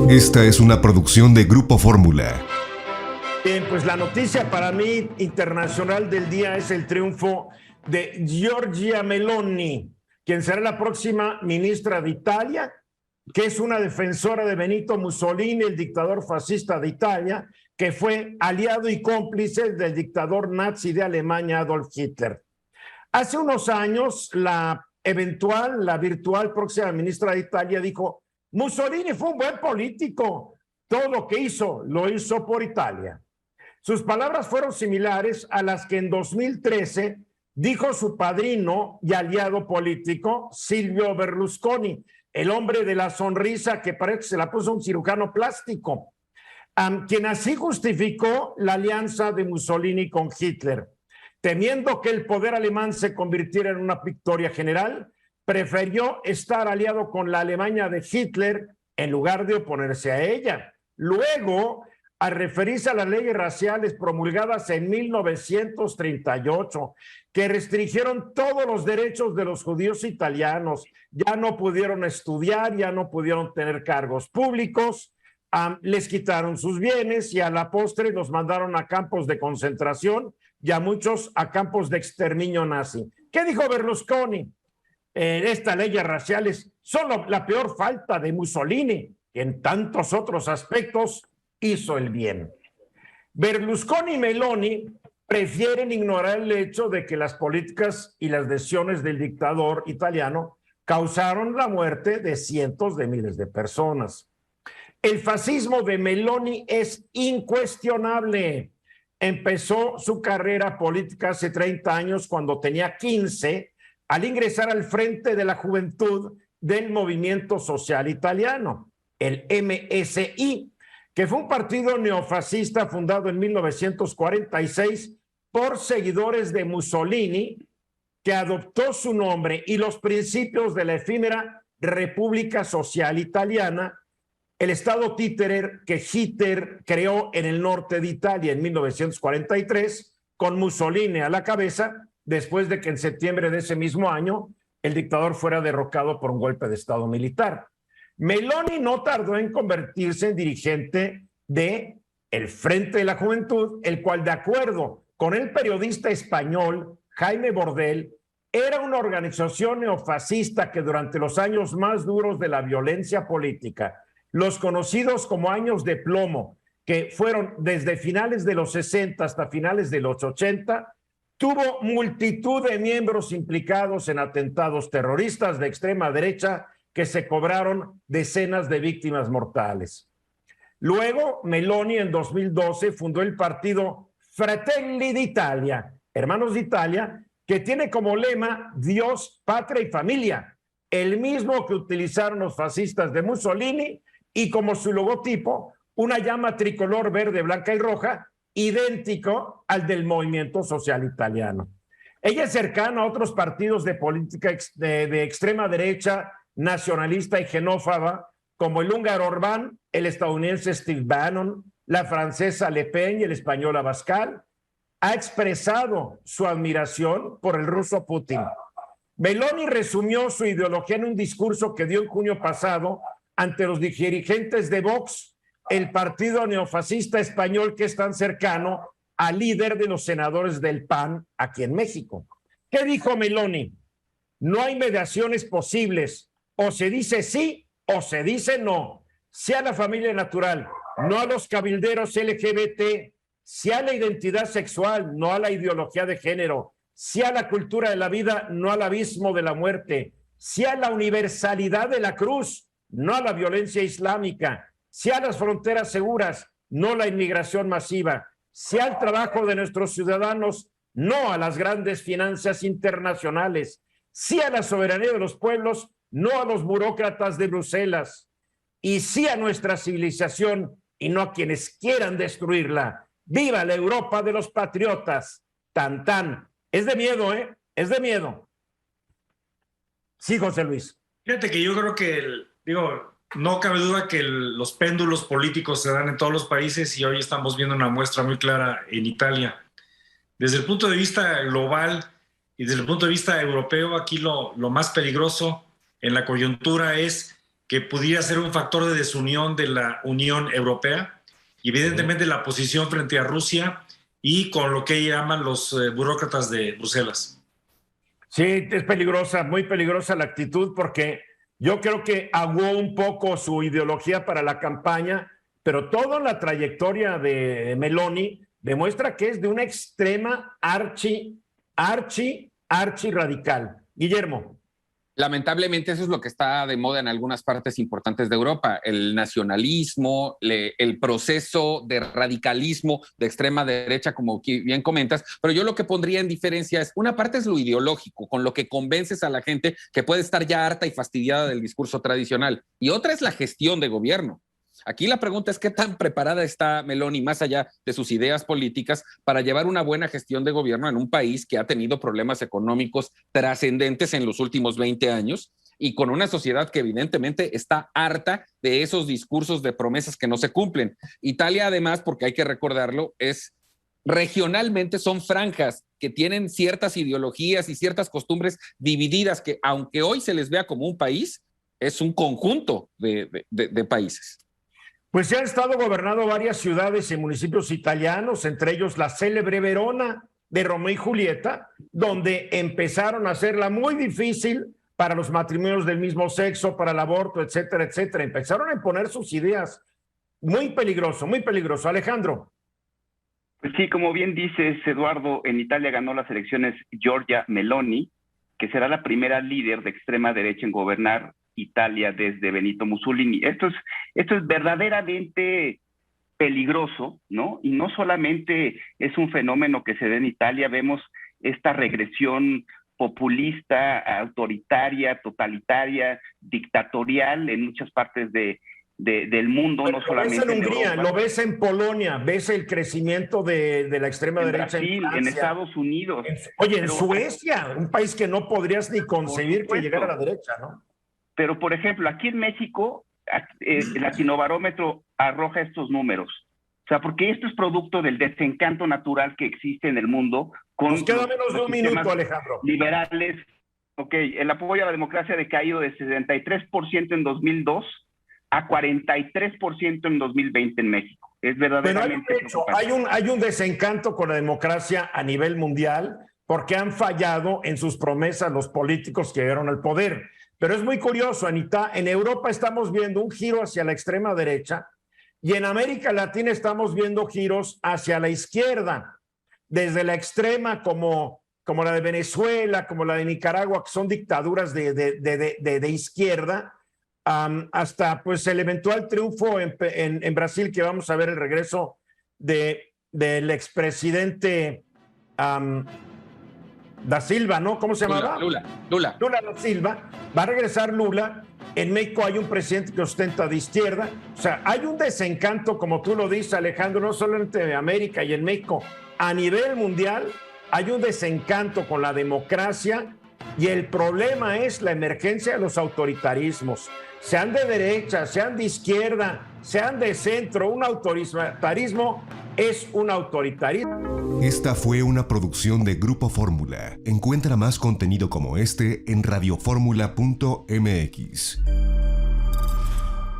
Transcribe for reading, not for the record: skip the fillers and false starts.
Esta es una producción de Grupo Fórmula. Bien, pues la noticia para mí internacional del día es el triunfo de Giorgia Meloni, quien será la próxima ministra de Italia, que es una defensora de Benito Mussolini, el dictador fascista de Italia, que fue aliado y cómplice del dictador nazi de Alemania, Adolf Hitler. Hace unos años, la virtual próxima ministra de Italia dijo: Mussolini fue un buen político, todo lo que hizo, lo hizo por Italia. Sus palabras fueron similares a las que en 2013 dijo su padrino y aliado político, Silvio Berlusconi, el hombre de la sonrisa que parece que se la puso un cirujano plástico, quien así justificó la alianza de Mussolini con Hitler. Temiendo que el poder alemán se convirtiera en una victoria general, prefirió estar aliado con la Alemania de Hitler en lugar de oponerse a ella. Luego, al referirse a las leyes raciales promulgadas en 1938, que restringieron todos los derechos de los judíos italianos, ya no pudieron estudiar, ya no pudieron tener cargos públicos, les quitaron sus bienes y a la postre los mandaron a campos de concentración y a muchos a campos de exterminio nazi. ¿Qué dijo Berlusconi? Estas leyes raciales son la peor falta de Mussolini, que en tantos otros aspectos hizo el bien. Berlusconi y Meloni prefieren ignorar el hecho de que las políticas y las decisiones del dictador italiano causaron la muerte de cientos de miles de personas. El fascismo de Meloni es incuestionable. Empezó su carrera política hace 30 años cuando tenía 15, al ingresar al frente de la juventud del movimiento social italiano, el MSI, que fue un partido neofascista fundado en 1946 por seguidores de Mussolini, que adoptó su nombre y los principios de la efímera República Social Italiana, el estado títere que Hitler creó en el norte de Italia en 1943, con Mussolini a la cabeza, después de que en septiembre de ese mismo año el dictador fuera derrocado por un golpe de estado militar. Meloni no tardó en convertirse en dirigente de el Frente de la Juventud, el cual, de acuerdo con el periodista español Jaime Bordel, era una organización neofascista que durante los años más duros de la violencia política, los conocidos como años de plomo, que fueron desde finales de los 60 hasta finales de los 80, tuvo multitud de miembros implicados en atentados terroristas de extrema derecha que se cobraron decenas de víctimas mortales. Luego, Meloni en 2012 fundó el partido Fratelli d'Italia, Hermanos de Italia, que tiene como lema Dios, patria y familia, el mismo que utilizaron los fascistas de Mussolini, y como su logotipo, una llama tricolor verde, blanca y roja, idéntico al del movimiento social italiano. Ella es cercana a otros partidos de política de extrema derecha, nacionalista y xenófoba, como el húngaro Orbán, el estadounidense Steve Bannon, la francesa Le Pen y el español Abascal. Ha expresado su admiración por el ruso Putin. Meloni resumió su ideología en un discurso que dio en junio pasado ante los dirigentes de Vox, el partido neofascista español que es tan cercano al líder de los senadores del PAN aquí en México. ¿Qué dijo Meloni? No hay mediaciones posibles. O se dice sí o se dice no. Sí a la familia natural, no a los cabilderos LGBT, sí a la identidad sexual, no a la ideología de género, sí a la cultura de la vida, no al abismo de la muerte, sí a la universalidad de la cruz, no a la violencia islámica, sí a las fronteras seguras, no a la inmigración masiva, sí al trabajo de nuestros ciudadanos, no a las grandes finanzas internacionales, sí a la soberanía de los pueblos, no a los burócratas de Bruselas, y sí a nuestra civilización y no a quienes quieran destruirla. ¡Viva la Europa de los patriotas! Tan, tan. Es de miedo, ¿eh? Es de miedo. Sí, José Luis. Fíjate que yo creo que, no cabe duda que los péndulos políticos se dan en todos los países y hoy estamos viendo una muestra muy clara en Italia. Desde el punto de vista global y desde el punto de vista europeo, aquí lo más peligroso en la coyuntura es que pudiera ser un factor de desunión de la Unión Europea, y evidentemente la posición frente a Rusia y con lo que llaman los burócratas de Bruselas. Sí, es peligrosa, muy peligrosa la actitud, porque yo creo que aguó un poco su ideología para la campaña, pero toda la trayectoria de Meloni demuestra que es de una extrema archi radical. Guillermo. Lamentablemente eso es lo que está de moda en algunas partes importantes de Europa, el nacionalismo, el proceso de radicalismo de extrema derecha, como bien comentas, pero yo lo que pondría en diferencia es, una parte es lo ideológico, con lo que convences a la gente que puede estar ya harta y fastidiada del discurso tradicional, y otra es la gestión de gobierno. Aquí la pregunta es qué tan preparada está Meloni, más allá de sus ideas políticas, para llevar una buena gestión de gobierno en un país que ha tenido problemas económicos trascendentes en los últimos 20 años y con una sociedad que evidentemente está harta de esos discursos de promesas que no se cumplen. Italia, además, porque hay que recordarlo, regionalmente son franjas que tienen ciertas ideologías y ciertas costumbres divididas que, aunque hoy se les vea como un país, es un conjunto de países. Pues se han estado gobernando varias ciudades y municipios italianos, entre ellos la célebre Verona de Romeo y Julieta, donde empezaron a hacerla muy difícil para los matrimonios del mismo sexo, para el aborto, etcétera, etcétera. Empezaron a imponer sus ideas. Muy peligroso, muy peligroso. Alejandro. Pues sí, como bien dices, Eduardo, en Italia ganó las elecciones Giorgia Meloni, que será la primera líder de extrema derecha en gobernar Italia desde Benito Mussolini. Esto es verdaderamente peligroso, ¿no? Y no solamente es un fenómeno que se da en Italia, vemos esta regresión populista, autoritaria, totalitaria, dictatorial en muchas partes del mundo, pero no solamente en Hungría, Europa. Lo ves en Polonia, ves el crecimiento de la extrema en derecha Brasil, en Francia, en Estados Unidos. en Suecia, un país que no podrías ni concebir que llegara a la derecha, ¿no? Pero, por ejemplo, aquí en México, el Latinobarómetro arroja estos números. O sea, porque esto es producto del desencanto natural que existe en el mundo. Nos queda menos de un minuto, Alejandro. Liberales. Ok, el apoyo a la democracia ha decaído de 63% en 2002 a 43% en 2020 en México. Es verdaderamente preocupante. Hay un desencanto con la democracia a nivel mundial porque han fallado en sus promesas los políticos que llegaron al poder. Pero es muy curioso, Anita, en Europa estamos viendo un giro hacia la extrema derecha y en América Latina estamos viendo giros hacia la izquierda, desde la extrema como la de Venezuela, como la de Nicaragua, que son dictaduras de izquierda, hasta pues el eventual triunfo en Brasil, que vamos a ver el regreso del expresidente Da Silva, ¿no? ¿Cómo se llamaba? Lula da Silva. Va a regresar Lula. En México hay un presidente que ostenta de izquierda. O sea, hay un desencanto, como tú lo dices, Alejandro, no solamente en América y en México. A nivel mundial hay un desencanto con la democracia y el problema es la emergencia de los autoritarismos. Sean de derecha, sean de izquierda, sean de centro, un autoritarismo es un autoritarismo. Esta fue una producción de Grupo Fórmula. Encuentra más contenido como este en radioformula.mx.